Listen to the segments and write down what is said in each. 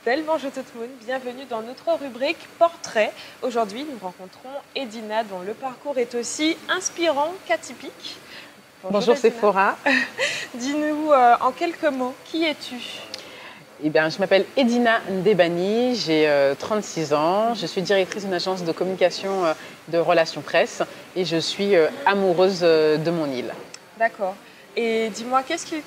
Belle bonjour tout le monde, bienvenue dans notre rubrique Portrait. Aujourd'hui, nous rencontrons Edina dont le parcours est aussi inspirant qu'atypique. Bonjour Sephora. Dis-nous en quelques mots, qui es-tu? Eh bien, je m'appelle Edina Ndebani, j'ai 36 ans, je suis directrice d'une agence de communication de relations presse et je suis amoureuse de mon île. D'accord. Et dis-moi, qu'est-ce qui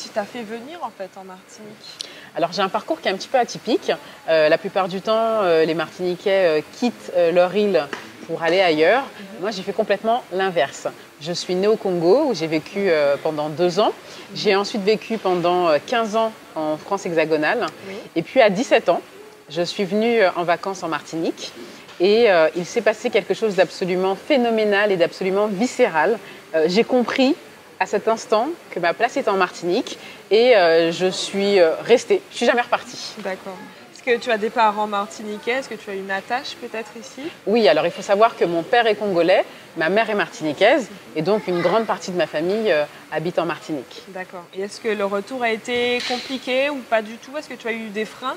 t'a fait venir en fait en Martinique? Alors j'ai un parcours qui est un petit peu atypique. La plupart du temps, les Martiniquais quittent leur île pour aller ailleurs. Moi, j'ai fait complètement l'inverse. Je suis née au Congo où j'ai vécu pendant 2 ans. J'ai ensuite vécu pendant 15 ans en France hexagonale. Oui. Et puis à 17 ans, je suis venue en vacances en Martinique. Et il s'est passé quelque chose d'absolument phénoménal et d'absolument viscéral. J'ai compris à cet instant que ma place était en Martinique et je suis restée. Je ne suis jamais repartie. D'accord. Est-ce que tu as des parents martiniquais? Est-ce que tu as une attache peut-être ici? Oui, alors il faut savoir que mon père est congolais, ma mère est martiniquaise et donc une grande partie de ma famille habite en Martinique. D'accord. Et est-ce que le retour a été compliqué ou pas du tout? Est-ce que tu as eu des freins?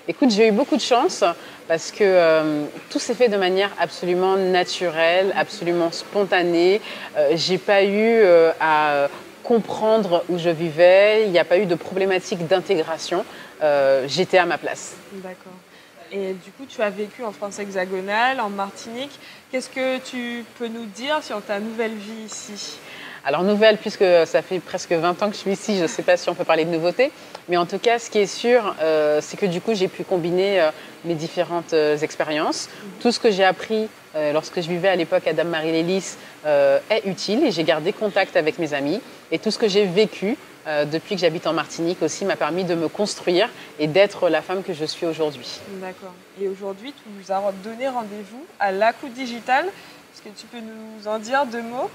Écoute, j'ai eu beaucoup de chance parce que tout s'est fait de manière absolument naturelle, absolument spontanée. J'ai pas eu à comprendre où je vivais, il n'y a pas eu de problématique d'intégration. J'étais à ma place. D'accord. Et du coup, tu as vécu en France hexagonale, en Martinique. Qu'est-ce que tu peux nous dire sur ta nouvelle vie ici? Alors nouvelle, puisque ça fait presque 20 ans que je suis ici, je ne sais pas si on peut parler de nouveauté. Mais en tout cas, ce qui est sûr, c'est que du coup, j'ai pu combiner mes différentes expériences. Tout ce que j'ai appris lorsque je vivais à l'époque à Dame-Marie-Lélis est utile et j'ai gardé contact avec mes amis. Et tout ce que j'ai vécu depuis que j'habite en Martinique aussi m'a permis de me construire et d'être la femme que je suis aujourd'hui. D'accord. Et aujourd'hui, tu nous as donné rendez-vous à l'Acoup Digital. Est-ce que tu peux nous en dire 2 mots?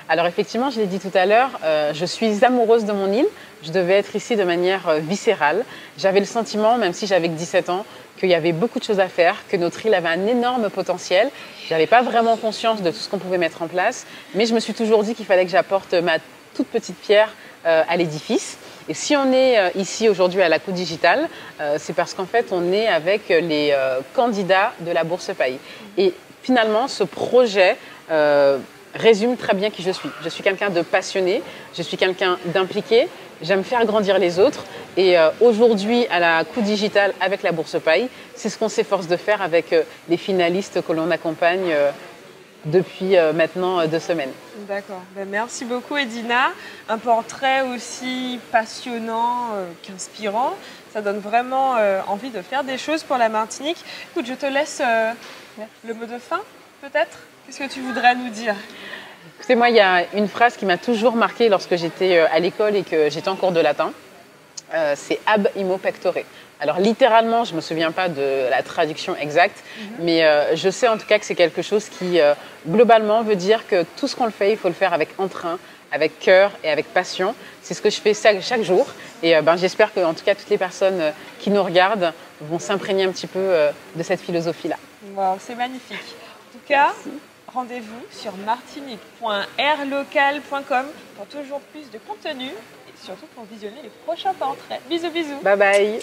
Alors effectivement, je l'ai dit tout à l'heure, je suis amoureuse de mon île. Je devais être ici de manière viscérale. J'avais le sentiment, même si j'avais que 17 ans, qu'il y avait beaucoup de choses à faire, que notre île avait un énorme potentiel. Je n'avais pas vraiment conscience de tout ce qu'on pouvait mettre en place, mais je me suis toujours dit qu'il fallait que j'apporte ma toute petite pierre à l'édifice. Et si on est ici aujourd'hui à l'Acoup Digital, c'est parce qu'en fait, on est avec les candidats de la Bourse Paille. Et finalement, ce projet résume très bien qui je suis. Je suis quelqu'un de passionné, je suis quelqu'un d'impliqué, j'aime faire grandir les autres. Et aujourd'hui, à l'Acoup Digital, avec la Bourse Paille, c'est ce qu'on s'efforce de faire avec les finalistes que l'on accompagne depuis maintenant 2 semaines. D'accord. Ben, merci beaucoup Edina. Un portrait aussi passionnant qu'inspirant. Ça donne vraiment envie de faire des choses pour la Martinique. Écoute, je te laisse le mot de fin, peut-être. Qu'est-ce que tu voudrais nous dire? Écoutez, moi, il y a une phrase qui m'a toujours marquée lorsque j'étais à l'école et que j'étais en cours de latin. C'est ab imo pectore. Alors littéralement, je ne me souviens pas de la traduction exacte, mais je sais en tout cas que c'est quelque chose qui globalement veut dire que tout ce qu'on le fait, il faut le faire avec entrain, avec cœur et avec passion. C'est ce que je fais chaque jour et j'espère que en tout cas toutes les personnes qui nous regardent vont s'imprégner un petit peu de cette philosophie-là. Wow, c'est magnifique. En tout cas, rendez-vous sur martinique.airlocal.com pour toujours plus de contenu. Surtout pour visionner les prochains portraits. Bisous, bisous. Bye bye.